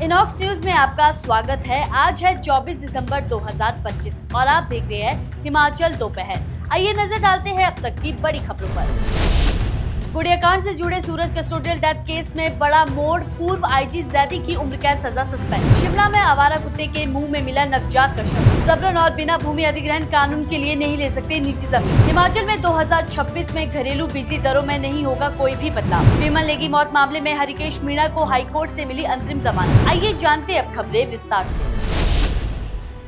Inox news में आपका स्वागत है। आज है 24 दिसंबर 2025 और आप देख रहे हैं हिमाचल दोपहर। आइए नजर डालते हैं अब तक की बड़ी खबरों पर। गुड़ियाकांड से जुड़े सूरज कस्टोडियल डेथ केस में बड़ा मोड़, पूर्व आईजी जैदी की उम्र कैद सजा सस्पेंड। शिमला में आवारा कुत्ते के मुंह में मिला नवजात का शव। जबरन और बिना भूमि अधिग्रहण कानून के लिए नहीं ले सकते निजी जमीन। हिमाचल में 2026 में घरेलू बिजली दरों में नहीं होगा कोई भी बदलाव। विमल नेगी मौत मामले में हरिकेश मीणा को हाईकोर्ट से मिली अंतरिम जमानत। आइए जानते अब खबरें विस्तार से।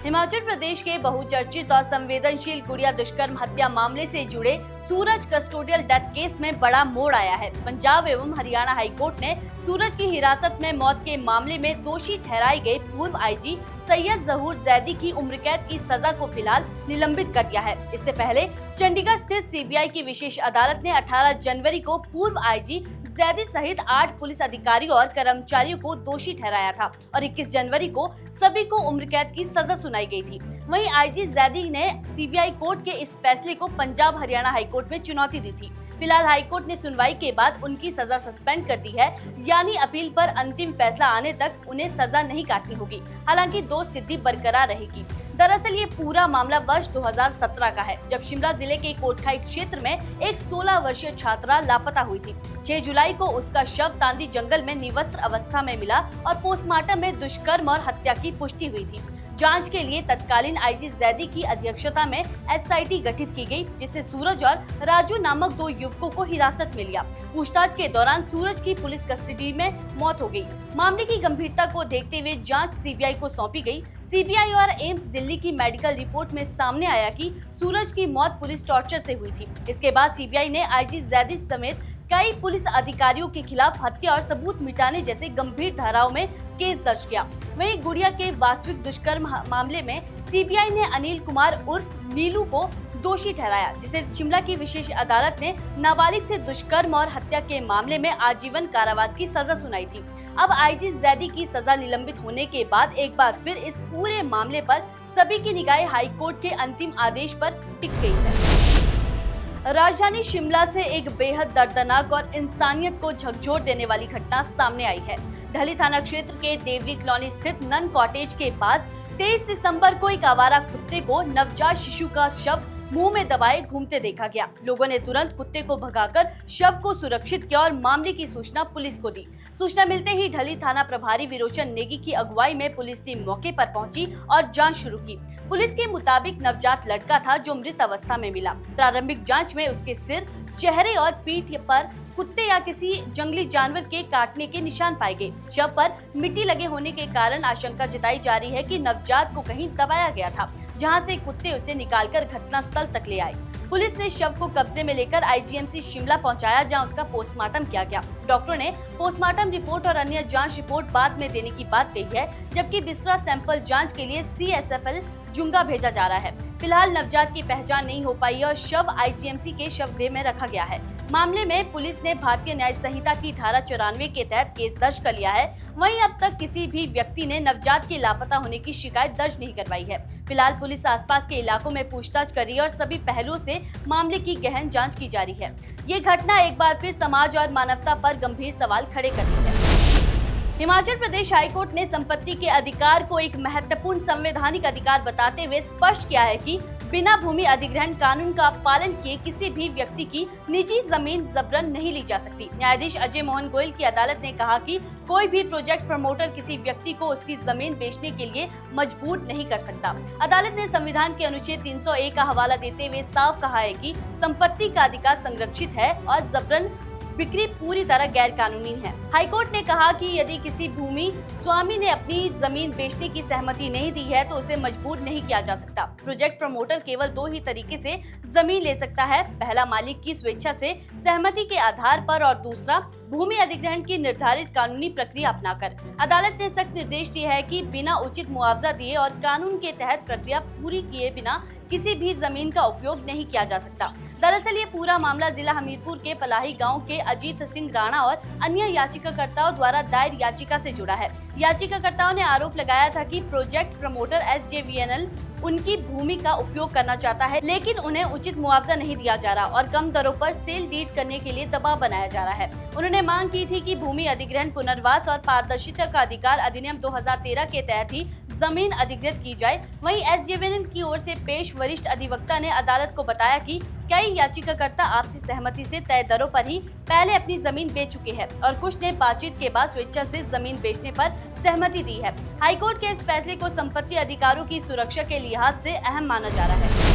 हिमाचल प्रदेश के बहुचर्चित और संवेदनशील गुड़िया दुष्कर्म हत्या मामले से जुड़े सूरज कस्टोडियल डेथ केस में बड़ा मोड़ आया है। पंजाब एवं हरियाणा हाईकोर्ट ने सूरज की हिरासत में मौत के मामले में दोषी ठहराई गई पूर्व आईजी सैयद जहूर जैदी की उम्र कैद की सजा को फिलहाल निलंबित कर दिया है। इससे पहले चंडीगढ़ स्थित सीबीआई की विशेष अदालत ने 18 जनवरी को पूर्व आईजी जैदी सहित 8 पुलिस अधिकारियों और कर्मचारियों को दोषी ठहराया था और 21 जनवरी को सभी को उम्र कैद की सजा सुनाई गई थी। वहीं आईजी जैदी ने सीबीआई कोर्ट के इस फैसले को पंजाब हरियाणा हाईकोर्ट में चुनौती दी थी। फिलहाल हाईकोर्ट ने सुनवाई के बाद उनकी सजा सस्पेंड कर दी है, यानी अपील पर अंतिम फैसला आने तक उन्हें सजा नहीं काटनी होगी। हालांकि दोष सिद्धि बरकरार रहेगी। दरअसल ये पूरा मामला वर्ष 2017 का है, जब शिमला जिले के कोटखाई क्षेत्र में एक 16 वर्षीय छात्रा लापता हुई थी। 6 जुलाई को उसका शव तांदी जंगल में निवस्त्र अवस्था में मिला और पोस्टमार्टम में दुष्कर्म और हत्या की पुष्टि हुई थी। जांच के लिए तत्कालीन आईजी जैदी की अध्यक्षता में एसआईटी गठित की गई, जिसने सूरज और राजू नामक 2 युवकों को हिरासत में लिया। पूछताछ के दौरान सूरज की पुलिस कस्टडी में मौत हो गई। मामले की गंभीरता को देखते हुए जांच सीबीआई को सौंपी गई। सीबीआई और एम्स दिल्ली की मेडिकल रिपोर्ट में सामने आया कि सूरज की मौत पुलिस टॉर्चर से हुई थी। इसके बाद सीबीआई ने आईजी जैदी समेत कई पुलिस अधिकारियों के खिलाफ हत्या और सबूत मिटाने जैसे गंभीर धाराओं में केस दर्ज किया। वहीं गुड़िया के वास्तविक दुष्कर्म मामले में सीबीआई ने अनिल कुमार उर्फ नीलू को दोषी ठहराया, जिसे शिमला की विशेष अदालत ने नाबालिग से दुष्कर्म और हत्या के मामले में आजीवन कारावास की सजा सुनाई थी। अब आईजी जैदी की सजा निलंबित होने के बाद एक बार फिर इस पूरे मामले पर सभी की निगाहें हाईकोर्ट के अंतिम आदेश पर टिक गई है। राजधानी शिमला से एक बेहद दर्दनाक और इंसानियत को झकझोर देने वाली घटना सामने आई है। ढली थाना क्षेत्र के देवली कॉलोनी स्थित नन कॉटेज के पास 23 दिसंबर को एक आवारा कुत्ते को नवजात शिशु का शव मुंह में दबाए घूमते देखा गया। लोगों ने तुरंत कुत्ते को भगाकर शव को सुरक्षित किया और मामले की सूचना पुलिस को दी। सूचना मिलते ही ढली थाना प्रभारी विरोचन नेगी की अगुवाई में पुलिस टीम मौके पर पहुंची और जांच शुरू की। पुलिस के मुताबिक नवजात लड़का था जो मृत अवस्था में मिला। प्रारंभिक जांच में उसके सिर, चेहरे और पीठ पर कुत्ते या किसी जंगली जानवर के काटने के निशान पाए गए। शव पर मिट्टी लगे होने के कारण आशंका जताई जा रही है कि नवजात को कहीं दबाया गया था, जहां से कुत्ते उसे निकालकर घटनास्थल तक ले आए। पुलिस ने शव को कब्जे में लेकर आईजीएमसी शिमला पहुंचाया, जहां उसका पोस्टमार्टम किया गया। डॉक्टरों ने पोस्टमार्टम रिपोर्ट और अन्य जांच रिपोर्ट बाद में देने की बात कही है, जबकि बिस्तरा सैंपल जांच के लिए CSFL जुंगा भेजा जा रहा है। फिलहाल नवजात की पहचान नहीं हो पाई और शव आईजीएमसी के शवगृह में रखा गया है। मामले में पुलिस ने भारतीय न्याय संहिता की धारा 94 के तहत केस दर्ज कर लिया है। वहीं अब तक किसी भी व्यक्ति ने नवजात के लापता होने की शिकायत दर्ज नहीं करवाई है। फिलहाल पुलिस आसपास के इलाकों में पूछताछ कर रही है और सभी पहलुओं से मामले की गहन जांच की जा रही है। ये घटना एक बार फिर समाज और मानवता पर गंभीर सवाल खड़े करती है। हिमाचल प्रदेश हाईकोर्ट ने संपत्ति के अधिकार को एक महत्वपूर्ण संवैधानिक अधिकार बताते हुए स्पष्ट किया है कि बिना भूमि अधिग्रहण कानून का पालन किए किसी भी व्यक्ति की निजी जमीन जबरन नहीं ली जा सकती। न्यायाधीश अजय मोहन गोयल की अदालत ने कहा कि कोई भी प्रोजेक्ट प्रमोटर किसी व्यक्ति को उसकी जमीन बेचने के लिए मजबूर नहीं कर सकता। अदालत ने संविधान के अनुच्छेद 301 का हवाला देते हुए साफ कहा है कि संपत्ति का अधिकार संरक्षित है और जबरन बिक्री पूरी तरह गैर कानूनी है। हाईकोर्ट ने कहा कि यदि किसी भूमि स्वामी ने अपनी जमीन बेचने की सहमति नहीं दी है तो उसे मजबूर नहीं किया जा सकता। प्रोजेक्ट प्रमोटर केवल 2 ही तरीके से जमीन ले सकता है, पहला मालिक की स्वेच्छा से सहमति के आधार पर और दूसरा भूमि अधिग्रहण की निर्धारित कानूनी प्रक्रिया अपनाकर। अदालत ने सख्त निर्देश दिए है कि बिना उचित मुआवजा दिए और कानून के तहत प्रक्रिया पूरी किए बिना किसी भी जमीन का उपयोग नहीं किया जा सकता। दरअसल ये पूरा मामला जिला हमीरपुर के पलाही गांव के अजीत सिंह राणा और अन्य याचिकाकर्ताओं द्वारा दायर याचिका से जुड़ा है। याचिकाकर्ताओं ने आरोप लगाया था कि प्रोजेक्ट प्रमोटर SJVN उनकी भूमि का उपयोग करना चाहता है, लेकिन उन्हें उचित मुआवजा नहीं दिया जा रहा और कम दरों पर सेल डीड करने के लिए दबाव बनाया जा रहा है। उन्होंने मांग की थी कि भूमि अधिग्रहण, पुनर्वास और पारदर्शिता का अधिकार अधिनियम 2013 के तहत ही जमीन अधिग्रहित की जाए। वहीं SJVN की ओर से पेश वरिष्ठ अधिवक्ता ने अदालत को बताया कि कई याचिकाकर्ता आपसी सहमति से तय दरों पर ही पहले अपनी जमीन बेच चुके हैं और कुछ ने बातचीत के बाद स्वेच्छा से जमीन बेचने पर सहमति दी है। हाईकोर्ट के इस फैसले को संपत्ति अधिकारों की सुरक्षा के लिहाज से अहम माना जा रहा है।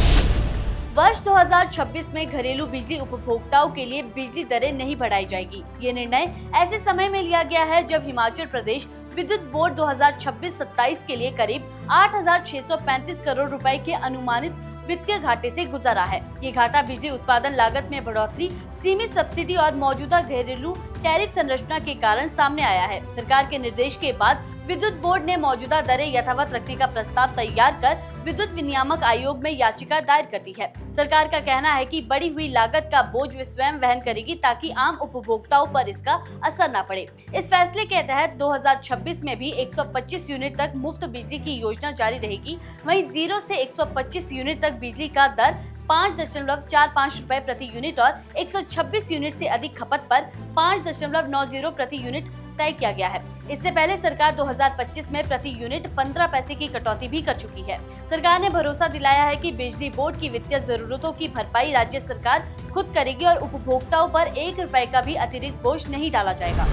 वर्ष 2026 में घरेलू बिजली उपभोक्ताओं के लिए बिजली दरें नहीं बढ़ाई जाएगी। ये निर्णय ऐसे समय में लिया गया है जब हिमाचल प्रदेश विद्युत बोर्ड 2026-27 के लिए करीब 8,635 करोड़ रुपए के अनुमानित वित्तीय घाटे से गुजरा है। ये घाटा बिजली उत्पादन लागत में बढ़ोतरी, सीमित सब्सिडी और मौजूदा घरेलू टैरिफ संरचना के कारण सामने आया है। सरकार के निर्देश के बाद विद्युत बोर्ड ने मौजूदा दरें यथावत रखने का प्रस्ताव तैयार कर विद्युत विनियामक आयोग में याचिका दायर कर दी है। सरकार का कहना है कि बढ़ी हुई लागत का बोझ वे स्वयं वहन करेगी ताकि आम उपभोक्ताओं पर इसका असर न पड़े। इस फैसले के तहत 2026 में भी 125 यूनिट तक मुफ्त बिजली की योजना जारी रहेगी। वहीं 0 से 125 यूनिट तक बिजली का दर 5.45 रुपए प्रति यूनिट और 126 यूनिट से अधिक खपत पर 5.90 प्रति यूनिट तय किया गया है। इससे पहले सरकार 2025 में प्रति यूनिट 15 पैसे की कटौती भी कर चुकी है। सरकार ने भरोसा दिलाया है कि बिजली बोर्ड की वित्तीय जरूरतों की भरपाई राज्य सरकार खुद करेगी और उपभोक्ताओं पर 1 रुपए का भी अतिरिक्त बोझ नहीं डाला जाएगा।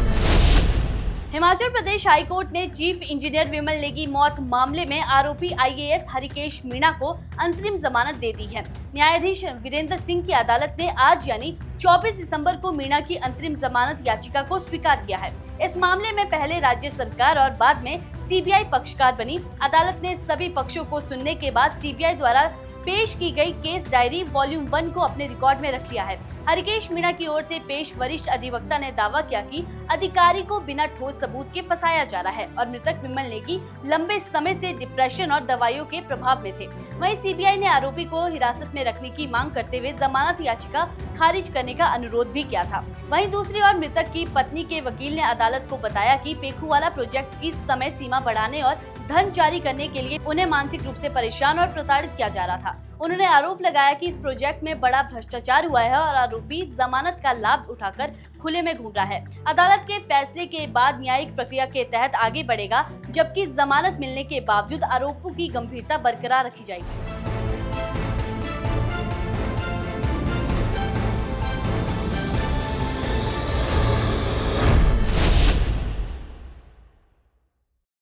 हिमाचल प्रदेश हाईकोर्ट ने चीफ इंजीनियर विमल नेगी मौत मामले में आरोपी IAS हरिकेश मीणा को अंतरिम जमानत दे दी है। न्यायाधीश वीरेंद्र सिंह की अदालत ने आज यानी 24 दिसंबर को मीणा की अंतरिम जमानत याचिका को स्वीकार किया है। इस मामले में पहले राज्य सरकार और बाद में CBI पक्षकार बनी। अदालत ने सभी पक्षों को सुनने के बाद CBI द्वारा पेश की गई केस डायरी वॉल्यूम 1 को अपने रिकॉर्ड में रख लिया है। हरिकेश मीणा की ओर से पेश वरिष्ठ अधिवक्ता ने दावा किया कि अधिकारी को बिना ठोस सबूत के फंसाया जा रहा है और मृतक विमल नेगी लंबे समय से डिप्रेशन और दवाइयों के प्रभाव में थे। वहीं CBI ने आरोपी को हिरासत में रखने की मांग करते हुए जमानत याचिका खारिज करने का अनुरोध भी किया था। वहीं दूसरी ओर मृतक की पत्नी के वकील ने अदालत को बताया कि पेखूवाला प्रोजेक्ट की समय सीमा बढ़ाने और धन जारी करने के लिए उन्हें मानसिक रूप से परेशान और प्रताड़ित किया जा रहा था। उन्होंने आरोप लगाया कि इस प्रोजेक्ट में बड़ा भ्रष्टाचार हुआ है और आरोपी जमानत का लाभ उठाकर खुले में घूम रहा है। अदालत के फैसले के बाद न्यायिक प्रक्रिया के तहत आगे बढ़ेगा, जबकि जमानत मिलने के बावजूद आरोपों की गंभीरता बरकरार रखी जाएगी।